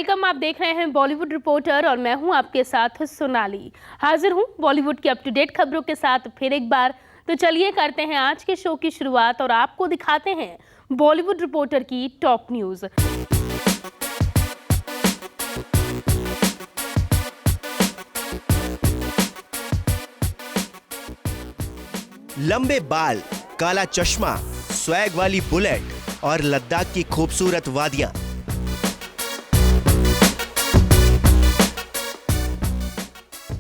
Welcome. आप देख रहे हैं बॉलीवुड रिपोर्टर और मैं हूं आपके साथ सोनाली। हाजिर हूं बॉलीवुड की अप टू डेट खबरों के साथ फिर एक बार। तो चलिए करते हैं आज के शो की शुरुआत और आपको दिखाते हैं बॉलीवुड रिपोर्टर की टॉप न्यूज। लंबे बाल, काला चश्मा, स्वैग वाली बुलेट और लद्दाख की खूबसूरत वादियां।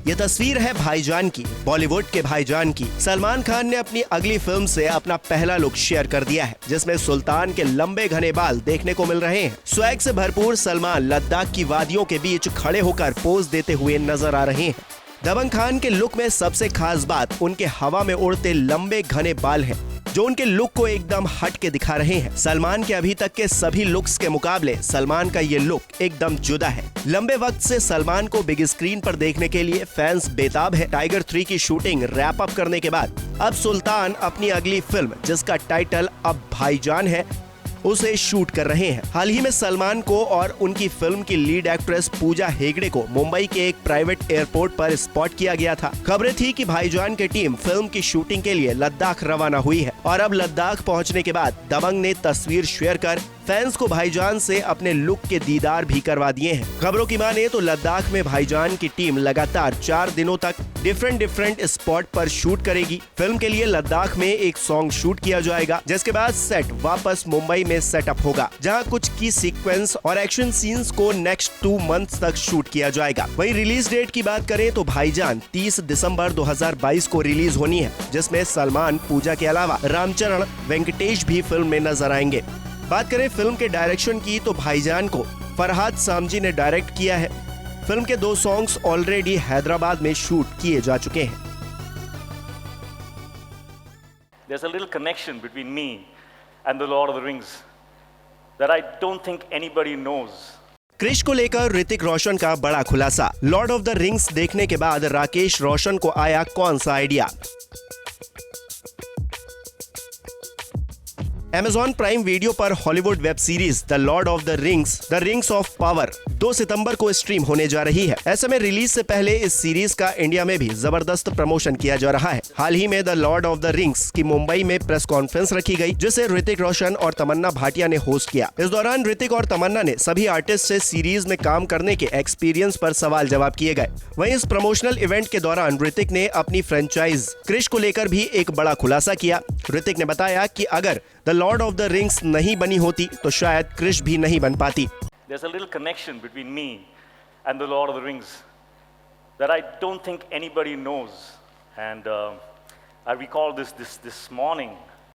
ये तस्वीर है भाईजान की, बॉलीवुड के भाईजान की। सलमान खान ने अपनी अगली फिल्म से अपना पहला लुक शेयर कर दिया है, जिसमें सुल्तान के लंबे घने बाल देखने को मिल रहे हैं। स्वैग से भरपूर सलमान लद्दाख की वादियों के बीच खड़े होकर पोज देते हुए नजर आ रहे हैं। दबंग खान के लुक में सबसे खास बात उनके हवा में उड़ते लंबे घने बाल हैं, जो उनके लुक को एकदम हट के दिखा रहे हैं। सलमान के अभी तक के सभी लुक्स के मुकाबले सलमान का ये लुक एकदम जुदा है। लंबे वक्त से सलमान को बिग स्क्रीन पर देखने के लिए फैंस बेताब है। टाइगर 3 की शूटिंग रैप अप करने के बाद अब सुल्तान अपनी अगली फिल्म, जिसका टाइटल अब भाईजान है, उसे शूट कर रहे हैं। हाल ही में सलमान को और उनकी फिल्म की लीड एक्ट्रेस पूजा हेगड़े को मुंबई के एक प्राइवेट एयरपोर्ट पर स्पॉट किया गया था। खबरें थी कि भाईजान की टीम फिल्म की शूटिंग के लिए लद्दाख रवाना हुई है और अब लद्दाख पहुंचने के बाद दबंग ने तस्वीर शेयर कर फैंस को भाईजान से अपने लुक के दीदार भी करवा दिए हैं। खबरों की माने तो लद्दाख में भाईजान की टीम लगातार 4 दिनों तक डिफरेंट स्पॉट पर शूट करेगी। फिल्म के लिए लद्दाख में एक सॉन्ग शूट किया जाएगा, जिसके बाद सेट वापस मुंबई में सेटअप होगा, जहां कुछ की सीक्वेंस और एक्शन सीन्स को नेक्स्ट 2 मंथ्स तक शूट किया जाएगा। वहीं रिलीज डेट की बात करें तो भाईजान 30 दिसंबर 2022 को रिलीज होनी है, जिसमें सलमान, पूजा के अलावा रामचरण, वेंकटेश भी फिल्म में नजर आएंगे। बात करें फिल्म के डायरेक्शन की तो भाईजान को फरहाद सामजी ने डायरेक्ट किया है। फिल्म के 2 सॉन्ग्स ऑलरेडी हैदराबाद में शूट किए जा चुके हैं। There's a little connection between me and the Lord of the Rings that I don't think anybody knows. Krrish को लेकर ऋतिक रोशन का बड़ा खुलासा। लॉर्ड ऑफ द रिंग्स देखने के बाद राकेश रोशन को आया कौन सा आइडिया? Amazon प्राइम वीडियो पर Hollywood web series the Lord of the rings of power 2 सितंबर को स्ट्रीम होने जा रही है। ऐसे में रिलीज से पहले इस सीरीज का इंडिया में भी जबरदस्त प्रमोशन किया जा रहा है। हाल ही में the Lord of the rings की मुंबई में प्रेस कॉन्फ्रेंस रखी गई, जिसे ऋतिक रोशन और तमन्ना भाटिया ने होस्ट किया। इस दौरान ऋतिक और तमन्ना ने सभी आर्टिस्ट से सीरीज में काम करने के एक्सपीरियंस पर सवाल जवाब किए गए। वहीं इस प्रमोशनल इवेंट के दौरान ऋतिक ने अपनी फ्रेंचाइज क्रिश को लेकर भी एक बड़ा खुलासा किया। ऋतिक ने बताया कि अगर the Lord of the rings नहीं बनी होती तो शायद क्रिश भी नहीं बन पाती। There's a little connection between me and the Lord of the Rings that I don't think anybody knows, and I recall this morning.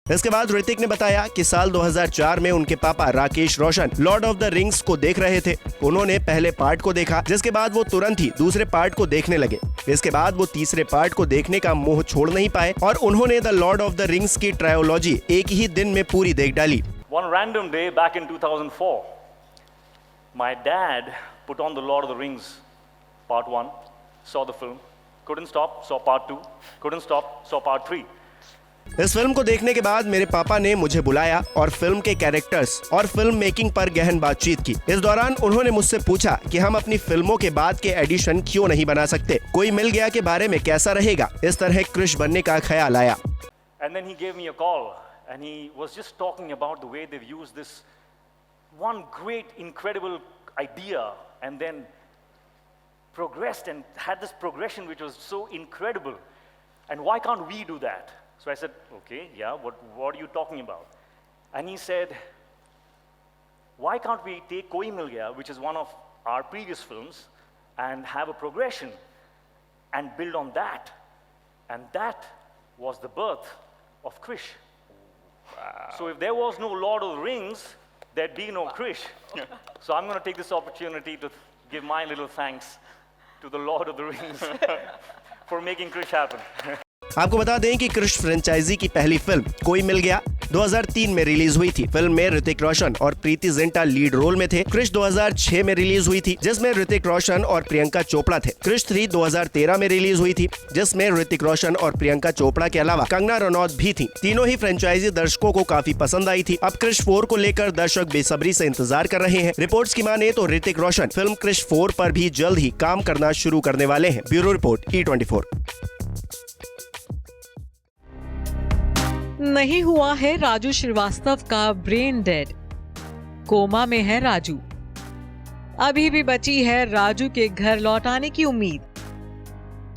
इसके बाद ऋतिक ने बताया कि साल 2004 में उनके पापा Rakesh Roshan Lord of the rings को देख रहे थे। उन्होंने पहले पार्ट को देखा, जिसके बाद वो तुरंत ही दूसरे पार्ट को देखने लगे। इसके बाद वो तीसरे पार्ट को देखने का मोह छोड़ नहीं पाए और उन्होंने the Lord of the rings की ट्रायोलॉजी एक ही दिन में पूरी देख डाली। One random day back in 2004, my dad put on the Lord of the Rings part 1, saw the film, couldn't stop, saw part 2, couldn't stop, saw part 3. इस film को देखने के बाद मेरे पापा ने मुझे बुलाया और फिल्म के कैरेक्टर्स और फिल्म मेकिंग पर गहन बातचीत की। इस दौरान उन्होंने मुझसे पूछा कि हम अपनी फिल्मों के बाद के एडिशन क्यों नहीं बना सकते, कोई मिल गया के बारे में कैसा रहेगा। इस तरह क्रिश बनने का ख्याल आया। And then he gave me a call and he was just talking about the way they've used this one great incredible idea and then progressed and had this progression which was so incredible, and why can't we do that? So I said, okay, yeah, what are you talking about? And he said, why can't we take Koi Mil Gaya, which is one of our previous films, and have a progression and build on that? And that was the birth of Krish. Wow. So if there was no Lord of the Rings, there'd be no Krish. So I'm going to take this opportunity to give my little thanks to the Lord of the Rings for making Krish happen. आपको बता दें कि Krrish franchise की पहली film कोई मिल गया 2003 में release हुई थी। फिल्म में ऋतिक रोशन और प्रीति जिंटा लीड रोल में थे। क्रिश 2006 में रिलीज हुई थी, जिसमें ऋतिक रोशन और प्रियंका चोपड़ा थे। क्रिश 3 2013 में रिलीज हुई थी, जिसमें ऋतिक रोशन और प्रियंका चोपड़ा के अलावा कंगना रनौत भी थी। तीनों ही फ्रेंचाइजी दर्शकों को काफी पसंद आई थी। अब क्रिश 4 को लेकर दर्शक बेसब्री से इंतजार कर रहे हैं। रिपोर्ट्स की माने तो ऋतिक रोशन फिल्म क्रिश 4 पर भी जल्द ही काम करना शुरू करने वाले हैं। Bureau report E24। नहीं हुआ है राजू श्रीवास्तव का ब्रेन डेड, कोमा में है राजू। अभी भी बची है राजू के घर लौट आने की उम्मीद।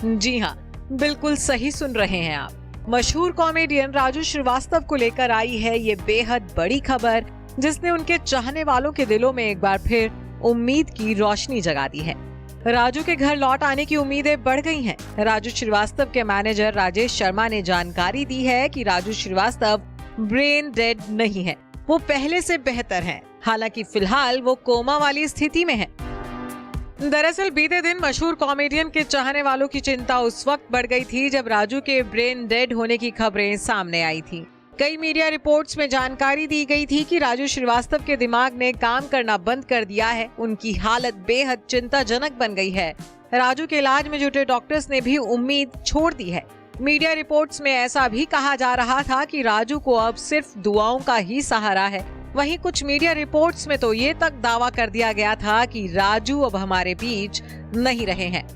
जी हाँ, बिल्कुल सही सुन रहे हैं आप। मशहूर कॉमेडियन राजू श्रीवास्तव को लेकर आई है ये बेहद बड़ी खबर, जिसने उनके चाहने वालों के दिलों में एक बार फिर उम्मीद की रोशनी जगा दी है। राजू के घर लौट आने की उम्मीदें बढ़ गई हैं। राजू श्रीवास्तव के मैनेजर राजेश शर्मा ने जानकारी दी है कि राजू श्रीवास्तव ब्रेन डेड नहीं है, वो पहले से बेहतर हैं। हालांकि फिलहाल वो कोमा वाली स्थिति में है। दरअसल बीते दिन मशहूर कॉमेडियन के चाहने वालों की चिंता उस वक्त बढ़ गई थी जब राजू के ब्रेन डेड होने की खबरें सामने आई थी। कई मीडिया रिपोर्ट्स में जानकारी दी गई थी कि राजू श्रीवास्तव के दिमाग ने काम करना बंद कर दिया है। उनकी हालत बेहद चिंताजनक बन गई है। राजू के इलाज में जुटे डॉक्टर्स ने भी उम्मीद छोड़ दी है। मीडिया रिपोर्ट्स में ऐसा भी कहा जा रहा था कि राजू को अब सिर्फ दुआओं का ही सहारा है। वहीं कुछ मीडिया रिपोर्ट्स में तो ये तक दावा कर दिया गया था कि राजू अब हमारे बीच नहीं रहे हैं।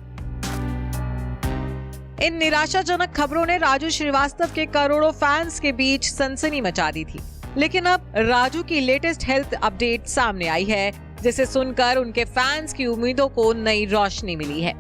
इन निराशाजनक खबरों ने राजू श्रीवास्तव के करोड़ों फैंस के बीच सनसनी मचा दी थी। लेकिन अब राजू की लेटेस्ट हेल्थ अपडेट सामने आई है, जिसे सुनकर उनके फैंस की उम्मीदों को नई रोशनी मिली है।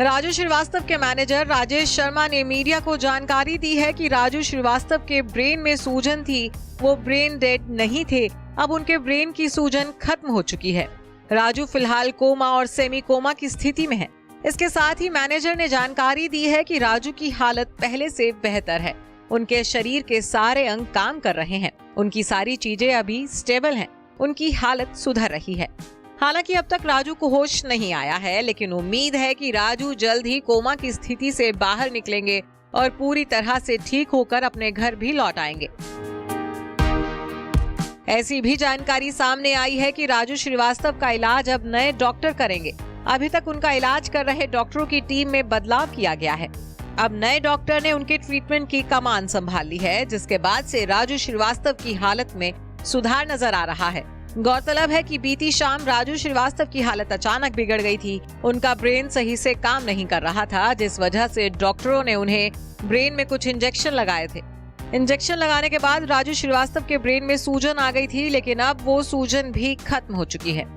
राजू श्रीवास्तव के मैनेजर राजेश शर्मा ने मीडिया को जानकारी दी है कि राजू श्रीवास्तव के ब्रेन में सूजन थी, वो ब्रेन डेड नहीं थे। अब उनके ब्रेन की सूजन खत्म हो चुकी है। राजू फिलहाल कोमा और सेमी कोमा की स्थिति में है। इसके साथ ही मैनेजर ने जानकारी दी है कि राजू की हालत पहले से बेहतर है। उनके शरीर के सारे अंग काम कर रहे हैं, उनकी सारी चीजें अभी स्टेबल हैं, उनकी हालत सुधर रही है। हालांकि अब तक राजू को होश नहीं आया है, लेकिन उम्मीद है कि राजू जल्द ही कोमा की स्थिति से बाहर निकलेंगे और पूरी तरह से ठीक होकर अपने घर भी लौट आएंगे। ऐसी भी जानकारी सामने आई है कि राजू श्रीवास्तव का इलाज अब नए डॉक्टर करेंगे। अभी तक उनका इलाज कर रहे डॉक्टरों की टीम में बदलाव किया गया है। अब नए डॉक्टर ने उनके ट्रीटमेंट की कमान संभाल ली है, जिसके बाद से राजू श्रीवास्तव की हालत में सुधार नजर आ रहा है। गौरतलब है कि बीती शाम राजू श्रीवास्तव की हालत अचानक बिगड़ गई थी। उनका ब्रेन सही से काम नहीं कर रहा था, जिस वजह से डॉक्टरों ने उन्हें ब्रेन में कुछ इंजेक्शन लगाए थे। इंजेक्शन लगाने के बाद राजू श्रीवास्तव के ब्रेन में सूजन आ गई थी, लेकिन अब वो सूजन भी खत्म हो चुकी है।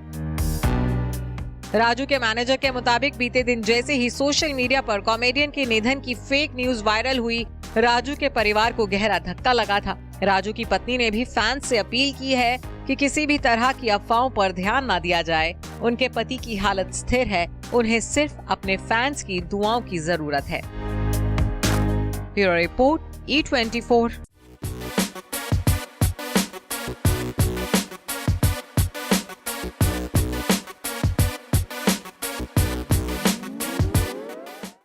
राजू के मैनेजर के मुताबिक बीते दिन जैसे ही सोशल मीडिया पर कॉमेडियन के निधन की फेक न्यूज वायरल हुई, राजू के परिवार को गहरा धक्का लगा था। राजू की पत्नी ने भी फैंस से अपील की है कि किसी भी तरह की अफवाहों पर ध्यान न दिया जाए। उनके पति की हालत स्थिर है, उन्हें सिर्फ अपने फैंस की दुआओं की जरूरत है। Bureau report E24।